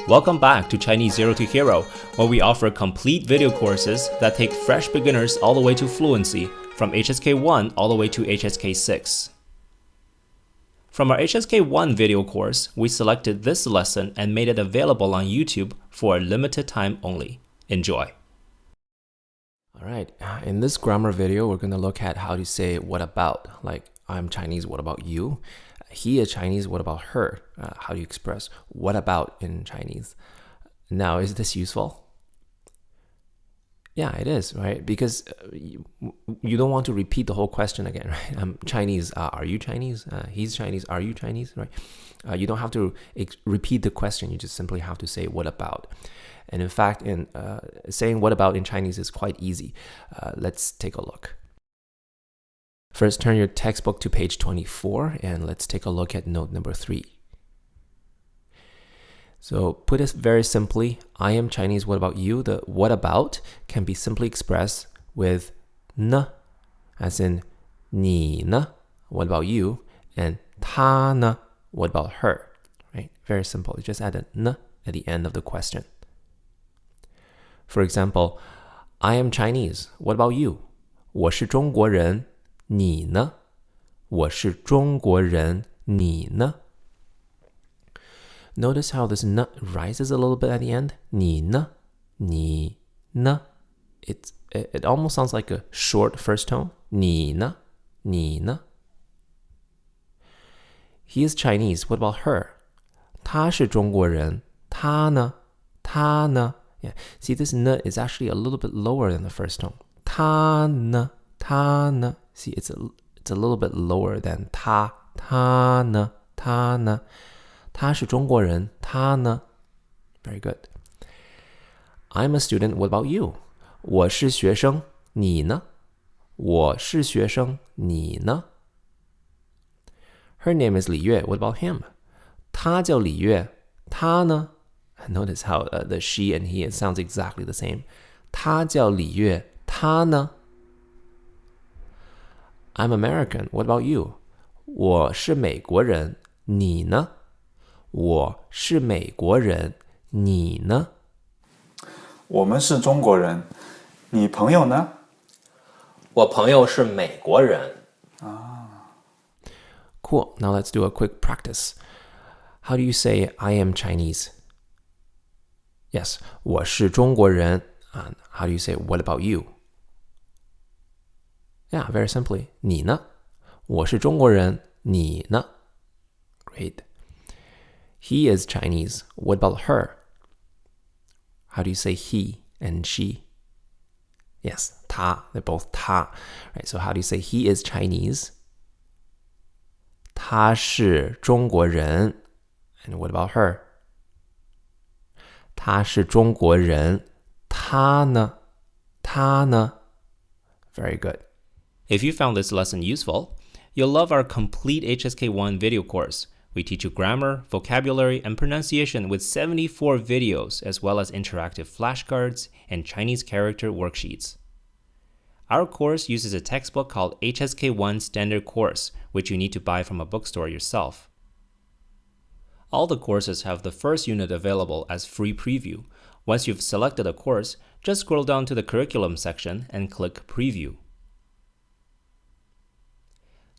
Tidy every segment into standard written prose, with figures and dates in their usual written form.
Welcome back to Chinese Zero to Hero, where we offer complete video courses that take fresh beginners all the way to fluency, from HSK 1 all the way to HSK 6. From our HSK 1 video course, we selected this lesson and made it available on YouTube for a limited time only. Enjoy! Alright, in this grammar video, we're going to look at how to say what about, like I'm Chinese, what about you? He is Chinese, what about her? How do you express what about in Chinese? Now, is this useful? Yeah, it is, right? Because you don't want to repeat the whole question again, right? I'm Chinese, are you Chinese? He's Chinese, are you Chinese, right? You don't have to repeat the question, you just simply have to say what about. And in fact, in saying what about in Chinese is quite easy. Let's take a look. First, turn your textbook to page 24 and let's take a look at note number 3. So put it very simply, I am Chinese, what about you? The what about can be simply expressed with ne, as in 你呢, what about you? And 她呢, what about her? Right? Very simple. You just add a ne at the end of the question. For example, I am Chinese, what about you? 我是中国人，你呢？我是中国人，你呢？ Notice how this n rises a little bit at the end. 你呢？你呢？ It almost sounds like a short first tone. 你呢？你呢？ He is Chinese. What about her? 她是中國人，她呢？她呢？ Yeah. See, this n is actually a little bit lower than the first tone. 她呢？她呢？ See, it's a little bit lower than 她呢？她呢？她是中国人，她呢？ Very good. I'm a student. What about you? 我是学生，你呢？我是学生，你呢？ Her name is 李月. What about him? 他叫李月，他呢？ Notice how the she and he, it sounds exactly the same. 他叫李月，他呢？ I'm American. What about you? 我是美国人，你呢？我是美国人，你呢？我们是中国人，你朋友呢？我朋友是美国人。Cool. Now let's do a quick practice. How do you say I am Chinese? Yes, 我是中国人。How do you say what about you? Yeah, very simply. 你呢？我是中国人，你呢？ Great. He is Chinese. What about her? How do you say he and she? Yes, 他. They're both 他. Right, so how do you say he is Chinese? 他是中国人. And what about her? 他是中国人，他呢？他呢？ Very good. If you found this lesson useful, you'll love our complete HSK1 video course. We teach you grammar, vocabulary, and pronunciation with 74 videos, as well as interactive flashcards and Chinese character worksheets. Our course uses a textbook called HSK1 Standard Course, which you need to buy from a bookstore yourself. All the courses have the first unit available as free preview. Once you've selected a course, just scroll down to the curriculum section and click Preview.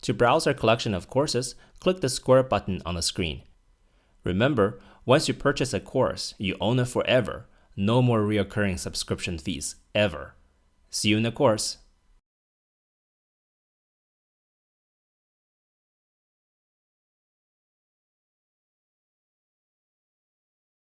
To browse our collection of courses, click the square button on the screen. Remember, once you purchase a course, you own it forever. No more recurring subscription fees, ever. See you in the course.